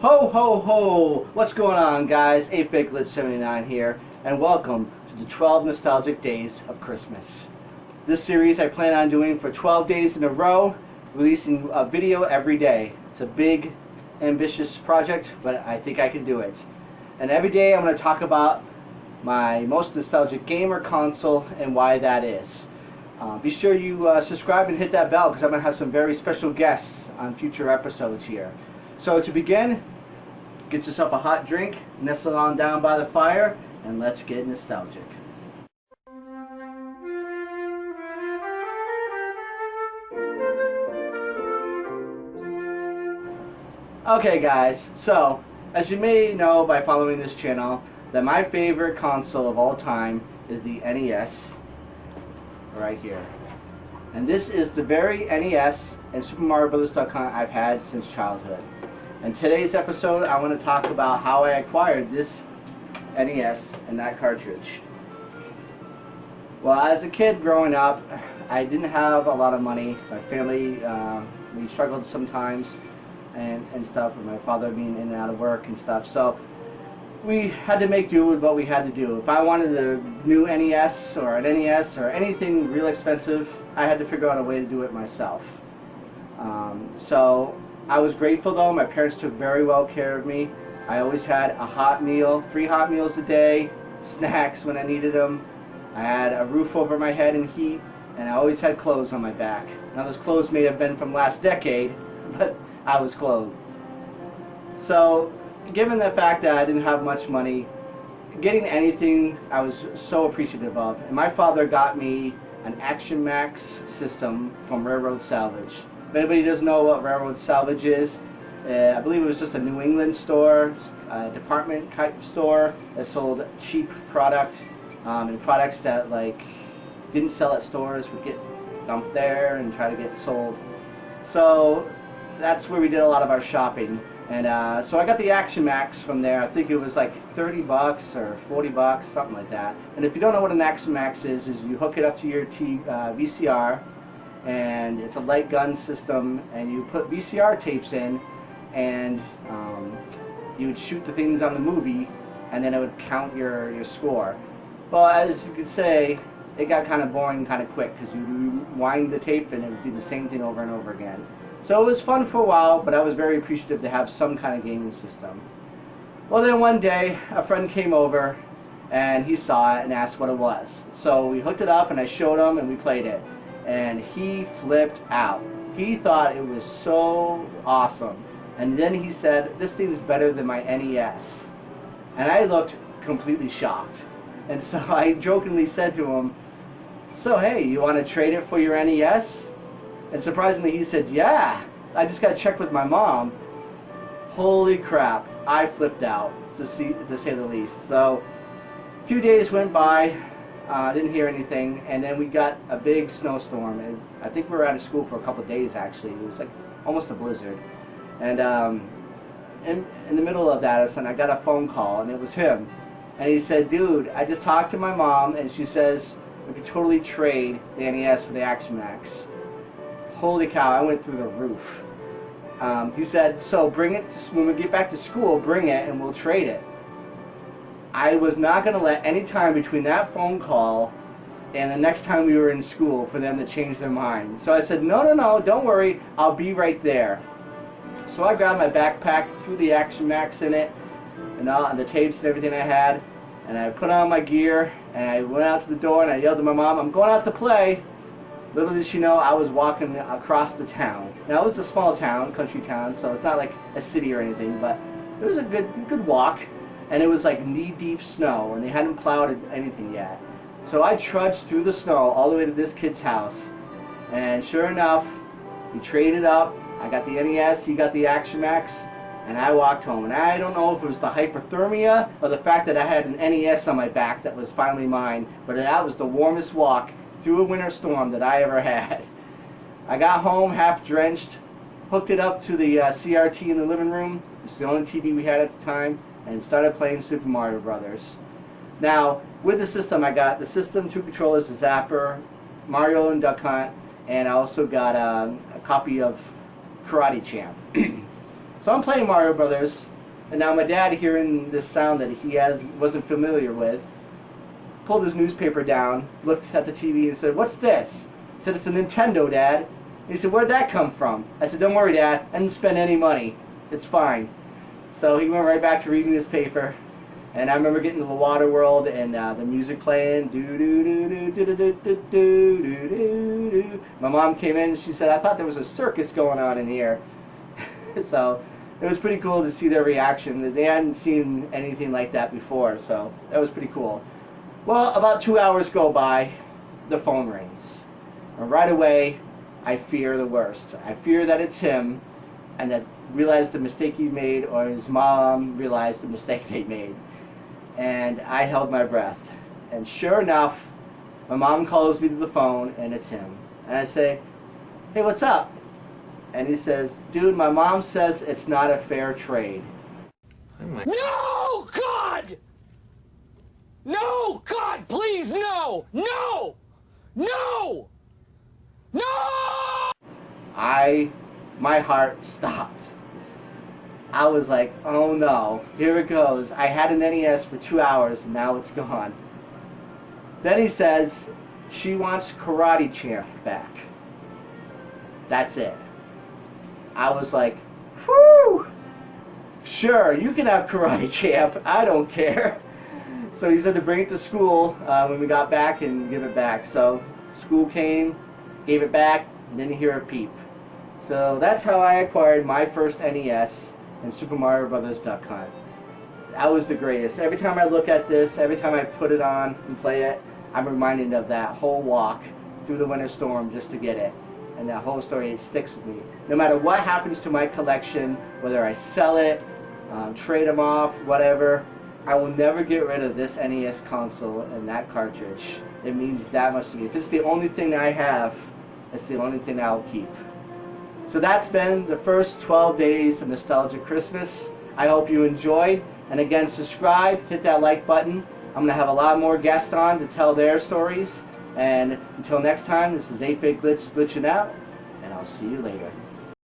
Ho ho ho! What's going on, guys? 8BitGlitch79 here, and welcome to the 12 nostalgic days of Christmas. This series I plan on doing for 12 days in a row, releasing a video every day. It's a big, ambitious project, but I think I can do it. And every day I'm going to talk about my most nostalgic game or console and why that is. Be sure you subscribe and hit that bell because I'm going to have some very special guests on future episodes here. So to begin, get yourself a hot drink, nestle on down by the fire, and let's get nostalgic. Okay guys, so as you may know by following this channel, that my favorite console of all time is the NES, right here. And this is the very NES and Super Mario Brothers.com I've had since childhood. In today's episode, I want to talk about how I acquired this NES and that cartridge. Well, as a kid growing up, I didn't have a lot of money. My family, we struggled sometimes and stuff, with my father being in and out of work and stuff. So we had to make do with what we had to do. If I wanted a new NES or an NES or anything real expensive, I had to figure out a way to do it myself. So I was grateful though. My parents took very well care of me. I always had a hot meal, 3 hot meals a day, snacks when I needed them. I had a roof over my head and heat, and I always had clothes on my back. Now those clothes may have been from last decade, but I was clothed. So given the fact that I didn't have much money, getting anything I was so appreciative of. And my father got me an Action Max system from Railroad Salvage. If anybody doesn't know what Railroad Salvage is, I believe it was just a New England store, department type of store that sold cheap product, and products that like didn't sell at stores would get dumped there and try to get sold. So that's where we did a lot of our shopping. And so I got the Action Max from there. I think it was like 30 bucks or 40 bucks, something like that. And if you don't know what an Action Max is you hook it up to your VCR, and it's a light gun system, and you put VCR tapes in, and you would shoot the things on the movie, and then it would count your score. Well, as you could say, it got kind of boring kind of quick, because you wind the tape and it would be the same thing over and over again. So it was fun for a while, but I was very appreciative to have some kind of gaming system. Well, then one day, a friend came over, and he saw it and asked what it was. So we hooked it up, and I showed him, and we played it. And he flipped out. He thought it was so awesome. And then he said, "This thing is better than my NES." And I looked completely shocked. And so I jokingly said to him, "So hey, you want to trade it for your NES?" And surprisingly he said, "Yeah, I just got checked with my mom." Holy crap, I flipped out, to say the least. So a few days went by, didn't hear anything, and then we got a big snowstorm. And I think we were out of school for a couple of days actually. It was like almost a blizzard. And in the middle of that, all of a sudden I got a phone call, and it was him. And he said, "Dude, I just talked to my mom, and she says we could totally trade the NES for the Action Max." Holy cow, I went through the roof. He said, "So bring it when we get back to school, bring it and we'll trade it." I was not going to let any time between that phone call and the next time we were in school for them to change their mind. So I said, no, don't worry, I'll be right there. So I grabbed my backpack, threw the Action Max in it, and all the tapes and everything I had, and I put on my gear, and I went out to the door, and I yelled to my mom, "I'm going out to play." Little did she know I was walking across the town. Now it was a small town, country town, so it's not like a city or anything, but it was a good walk, and it was like knee-deep snow, and they hadn't plowed anything yet. So I trudged through the snow all the way to this kid's house, and sure enough, we traded up. I got the NES, he got the Action Max, and I walked home. And I don't know if it was the hypothermia or the fact that I had an NES on my back that was finally mine, but that was the warmest walk through a winter storm that I ever had. I got home half drenched, hooked it up to the CRT in the living room, it's the only TV we had at the time, and started playing Super Mario Brothers. Now, with the system, I got the system, 2 controllers, a zapper, Mario and Duck Hunt, and I also got a copy of Karate Champ. So I'm playing Mario Brothers, and now my dad, hearing this sound that he wasn't familiar with, pulled his newspaper down, looked at the TV and said, "What's this?" I said, "It's a Nintendo, Dad." And he said, "Where'd that come from?" I said, "Don't worry, Dad. I didn't spend any money. It's fine." So he went right back to reading his paper. And I remember getting to the water world and the music playing. My mom came in and she said, "I thought there was a circus going on in here." So it was pretty cool to see their reaction. They hadn't seen anything like that before, so that was pretty cool. Well, about 2 hours go by, the phone rings. And right away, I fear the worst. I fear that it's him and that realized the mistake he made, or his mom realized the mistake they made. And I held my breath. And sure enough, my mom calls me to the phone, and it's him. And I say, "Hey, what's up?" And he says, "Dude, my mom says it's not a fair trade." No, God! No, God, please, no! No! No! No! My heart stopped. I was like, oh no, here it goes. I had an NES for 2 hours and now it's gone. Then he says, she wants Karate Champ back. That's it. I was like, whew! Sure, you can have Karate Champ. I don't care. So he said to bring it to school when we got back and give it back. So school came, gave it back, and didn't hear a peep. So that's how I acquired my first NES and Super Mario Brothers Duck Hunt. That was the greatest. Every time I look at this, every time I put it on and play it, I'm reminded of that whole walk through the winter storm just to get it. And that whole story, it sticks with me. No matter what happens to my collection, whether I sell it, trade them off, whatever, I will never get rid of this NES console and that cartridge. It means that much to me. If it's the only thing I have, it's the only thing I'll keep. So that's been the first 12 days of Nostalgic Christmas. I hope you enjoyed. And again, subscribe, hit that like button. I'm going to have a lot more guests on to tell their stories. And until next time, this is 8-Bit Glitch glitching out, and I'll see you later.